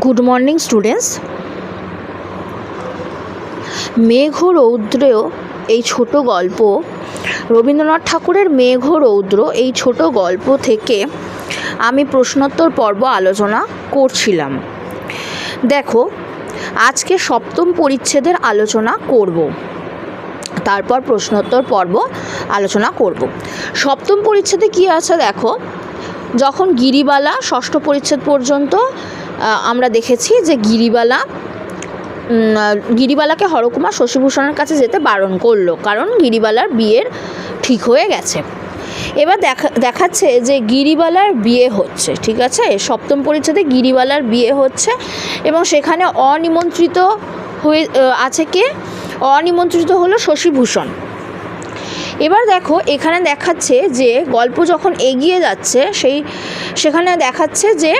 Good morning students. মেঘ রৌদ্র এই ছোট গল্প, রবীন্দ্রনাথ ঠাকুরের মেঘ রৌদ্র এই ছোট গল্প থেকে আমি প্রশ্নোত্তর পর্ব আলোচনা করছিলাম। দেখো, আজকে সপ্তম পরিচ্ছেদের আলোচনা করব, তারপর প্রশ্নোত্তর পর্ব আলোচনা করব। সপ্তম পরিচ্ছেদে কি আছে দেখো, যখন গিরিবালা ষষ্ঠ পরিচ্ছেদ পর্যন্ত আমরা দেখেছি যে গিরিবালাকে হরকুমার শশীভূষণের কাছে যেতে বারণ করলো, কারণ গিরিবালার বিয়ের ঠিক হয়ে গেছে। এবার দেখাচ্ছে যে গিরিবালার বিয়ে হচ্ছে, ঠিক আছে, সপ্তম পরিচ্ছেদে গিরিবালার বিয়ে হচ্ছে এবং সেখানে অনিমন্ত্রিত হয়ে আছে কে? অনিমন্ত্রিত হলো শশীভূষণ। এবার দেখো, এখানে দেখাচ্ছে যে গল্প যখন এগিয়ে যাচ্ছে সেখানে দেখাচ্ছে যে